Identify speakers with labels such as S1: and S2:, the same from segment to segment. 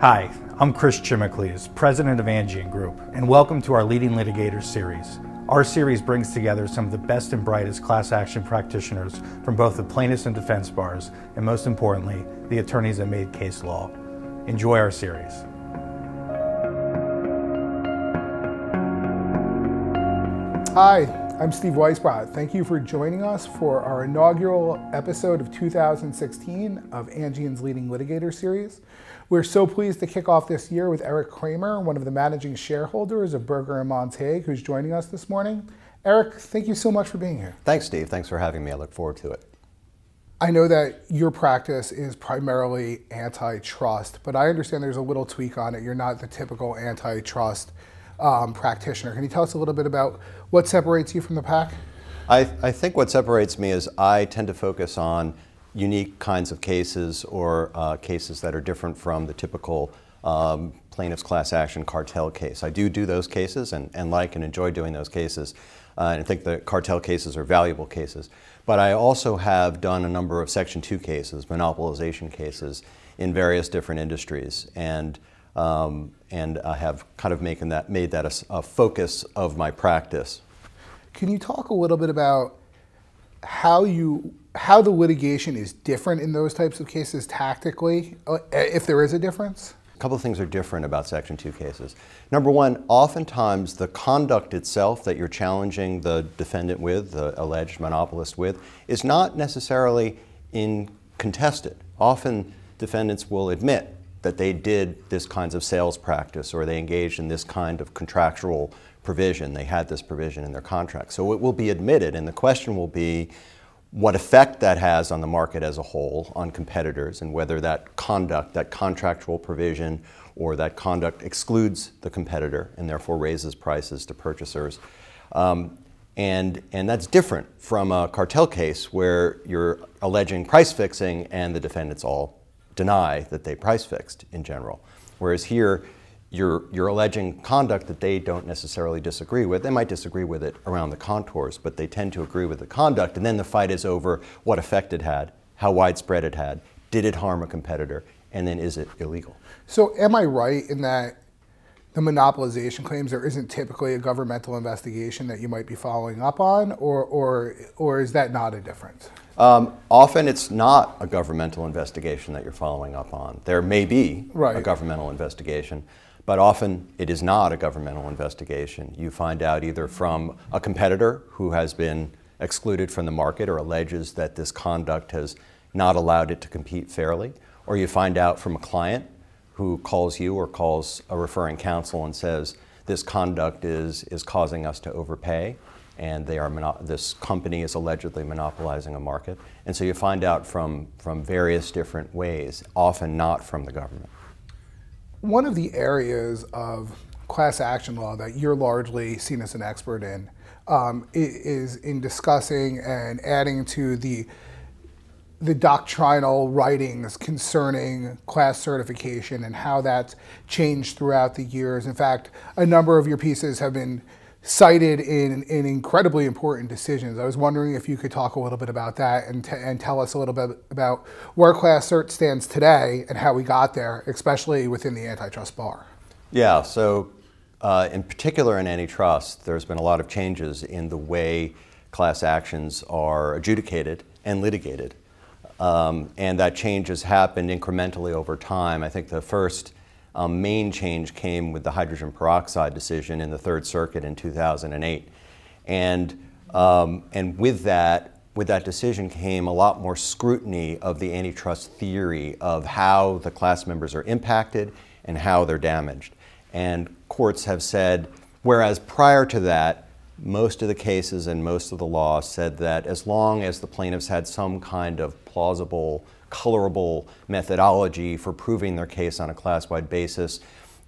S1: Hi, I'm Chris Chimicles, President of Angeion Group, and welcome to our Leading Litigator series. Our series brings together some of the best and brightest class action practitioners from both the plaintiffs and defense bars, and most importantly, the attorneys that made case law. Enjoy our series.
S2: Hi, I'm Steve Weisbrot. Thank you for joining us for our inaugural episode of 2016 of Angeion's Leading Litigator series. We're so pleased to kick off this year with Eric Cramer, one of the managing shareholders of Berger Montague, who's joining us this morning. Eric, thank you so much for being here.
S3: Thanks, Steve. Thanks for having me. I look forward to it.
S2: I know that your practice is primarily antitrust, but I understand there's a little tweak on it. You're not the typical antitrust practitioner. Can you tell us a little bit about what separates you from the pack?
S3: I think what separates me is I tend to focus on unique kinds of cases or cases that are different from the typical plaintiff's class action cartel case. I do those cases and like and enjoy doing those cases. And I think the cartel cases are valuable cases. But I also have done a number of Section 2 cases, monopolization cases in various different industries. And I have kind of made that a focus of my practice.
S2: Can you talk a little bit about how the litigation is different in those types of cases tactically, if there is a difference?
S3: A couple of things are different about Section 2 cases. Number one, oftentimes the conduct itself that you're challenging the defendant with, the alleged monopolist with, is not necessarily contested. Often defendants will admit that they did this kinds of sales practice or they engaged in this kind of contractual provision. They had this provision in their contract. So it will be admitted, and the question will be what effect that has on the market as a whole, on competitors, and whether that conduct, that contractual provision, or that conduct excludes the competitor and therefore raises prices to purchasers. And that's different from a cartel case where you're alleging price fixing and the defendants all deny that they price fixed in general. Whereas here, you're alleging conduct that they don't necessarily disagree with. They might disagree with it around the contours, but they tend to agree with the conduct, and then the fight is over what effect it had, how widespread it had, did it harm a competitor, and then is it illegal?
S2: So am I right in that the monopolization claims, there isn't typically a governmental investigation that you might be following up on, or is that not a difference?
S3: Often it's not a governmental investigation that you're following up on. There may be a governmental investigation, but often it is not a governmental investigation. You find out either from a competitor who has been excluded from the market or alleges that this conduct has not allowed it to compete fairly, or you find out from a client who calls you or calls a referring counsel and says, this conduct is causing us to overpay, and this company is allegedly monopolizing a market. And so you find out from various different ways, often not from the government.
S2: One of the areas of class action law that you're largely seen as an expert in is in discussing and adding to the doctrinal writings concerning class certification and how that's changed throughout the years. In fact, a number of your pieces have been cited in incredibly important decisions. I was wondering if you could talk a little bit about that and tell us a little bit about where class cert stands today and how we got there, especially within the antitrust bar.
S3: Yeah, so in particular in antitrust, there's been a lot of changes in the way class actions are adjudicated and litigated. And that change has happened incrementally over time. I think the first main change came with the hydrogen peroxide decision in the Third Circuit in 2008. And with that decision came a lot more scrutiny of the antitrust theory of how the class members are impacted and how they're damaged. And courts have said, whereas prior to that, most of the cases and most of the law said that as long as the plaintiffs had some kind of plausible, colorable methodology for proving their case on a class-wide basis,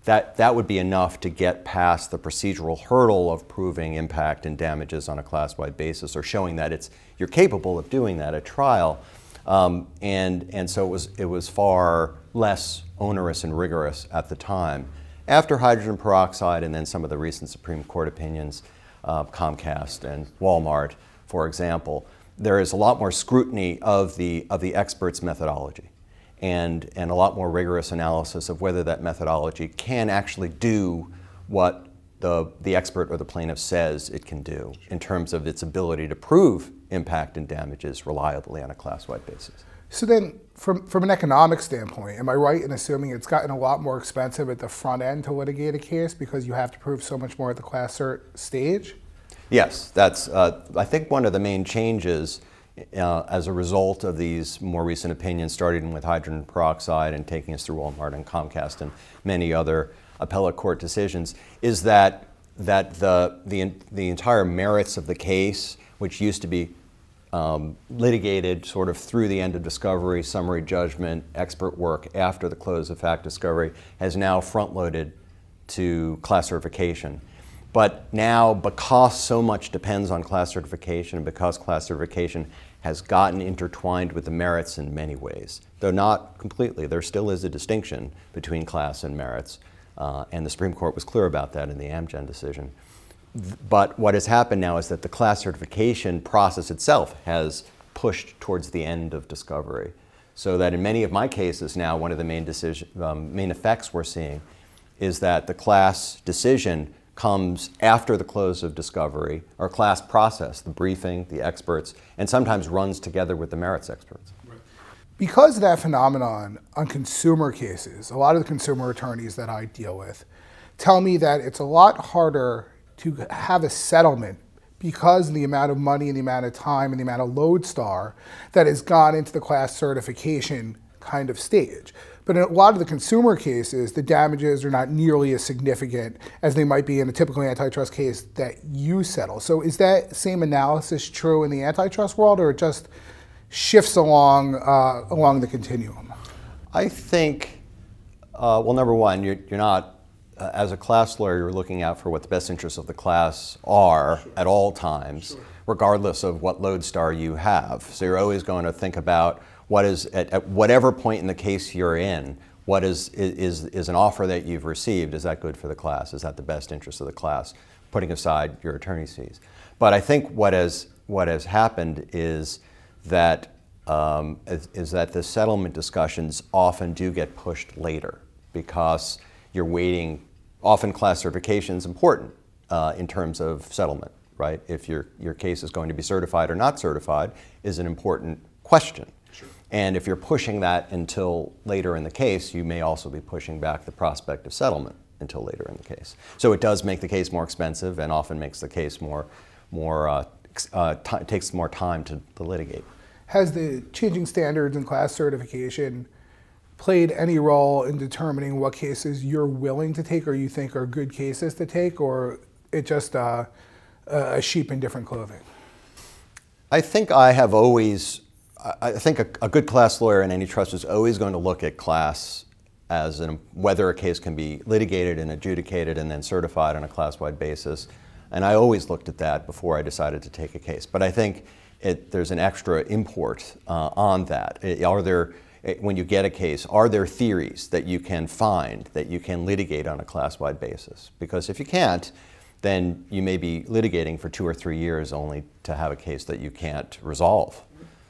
S3: that would be enough to get past the procedural hurdle of proving impact and damages on a class-wide basis or showing that you're capable of doing that at trial. And so it was far less onerous and rigorous at the time. After hydrogen peroxide and then some of the recent Supreme Court opinions, Comcast and Walmart, for example, there is a lot more scrutiny of the expert's methodology. and a lot more rigorous analysis of whether that methodology can actually do what the expert or the plaintiff says it can do in terms of its ability to prove impact and damages reliably on a class-wide basis.
S2: So then, from an economic standpoint, am I right in assuming it's gotten a lot more expensive at the front end to litigate a case because you have to prove so much more at the class cert stage?
S3: Yes, that's, I think, one of the main changes as a result of these more recent opinions, starting with hydrogen peroxide and taking us through Walmart and Comcast and many other appellate court decisions, is that the entire merits of the case, which used to be litigated sort of through the end of discovery, summary judgment, expert work after the close of fact discovery, has now front-loaded to class certification. But now, because so much depends on class certification, and because class certification has gotten intertwined with the merits in many ways, though not completely, there still is a distinction between class and merits, and the Supreme Court was clear about that in the Angeion decision. But what has happened now is that the class certification process itself has pushed towards the end of discovery, so that in many of my cases now, one of the main effects we're seeing is that the class decision comes after the close of discovery, or class process, the briefing, the experts, and sometimes runs together with the merits experts.
S2: Because of that phenomenon on consumer cases, a lot of the consumer attorneys that I deal with tell me that it's a lot harder to have a settlement because of the amount of money and the amount of time and the amount of lodestar that has gone into the class certification kind of stage. But in a lot of the consumer cases, the damages are not nearly as significant as they might be in a typical antitrust case that you settle. So is that same analysis true in the antitrust world, or it just shifts along the continuum?
S3: I think, well, number one, you're not, as a class lawyer, you're looking out for what the best interests of the class are at all times, regardless of what lodestar you have. So you're always going to think about what is, at whatever point in the case you're in, what is an offer that you've received, is that good for the class? Is that the best interest of the class, putting aside your attorney's fees? But I think what has happened is that the settlement discussions often do get pushed later because you're waiting. Often class certification is important in terms of settlement, right? If your case is going to be certified or not certified is an important question. Sure. And if you're pushing that until later in the case, you may also be pushing back the prospect of settlement until later in the case. So it does make the case more expensive and often makes the case takes more time to litigate.
S2: Has the changing standards in class certification played any role in determining what cases you're willing to take or you think are good cases to take, or it just a sheep in different clothing?
S3: I think I have always, I think a good class lawyer in antitrust is always going to look at class as whether a case can be litigated and adjudicated and then certified on a class-wide basis. And I always looked at that before I decided to take a case. But I think there's an extra import on that. When you get a case, are there theories that you can find that you can litigate on a class-wide basis? Because if you can't, then you may be litigating for 2 or 3 years only to have a case that you can't resolve.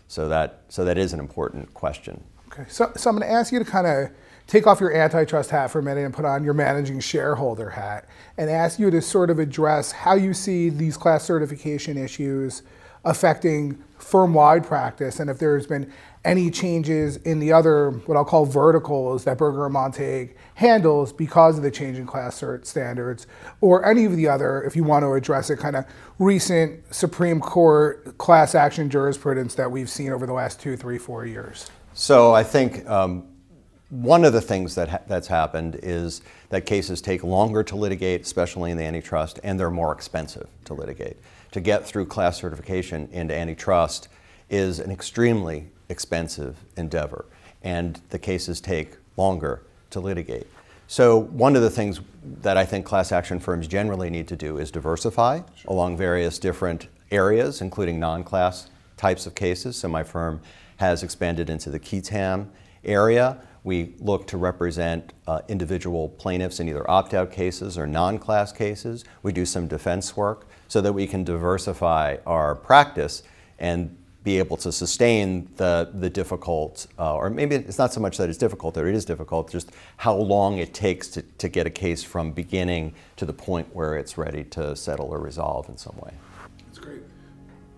S3: So that is an important question.
S2: Okay, so I'm going to ask you to kind of take off your antitrust hat for a minute and put on your managing shareholder hat and ask you to sort of address how you see these class certification issues affecting firm-wide practice, and if there's been any changes in the other, what I'll call verticals that Berger Montague handles because of the change in class cert standards, or any of the other, if you want to address it, kind of recent Supreme Court class action jurisprudence that we've seen over the last 2, 3, 4 years.
S3: So I think one of the things that's happened is that cases take longer to litigate, especially in the antitrust, and they're more expensive to litigate. To get through class certification into antitrust is an extremely expensive endeavor, and the cases take longer to litigate. So one of the things that I think class action firms generally need to do is diversify along various different areas, including non-class types of cases. So my firm has expanded into the QTAM area. We look to represent individual plaintiffs in either opt-out cases or non-class cases. We do some defense work so that we can diversify our practice and be able to sustain the difficult, or maybe it's not so much that it's difficult, or it is difficult, just how long it takes to get a case from beginning to the point where it's ready to settle or resolve in some way.
S2: That's great.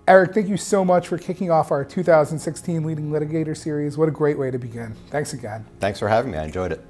S2: Eric, thank you so much for kicking off our 2016 Leading Litigator series. What a great way to begin. Thanks again.
S3: Thanks for having me. I enjoyed it.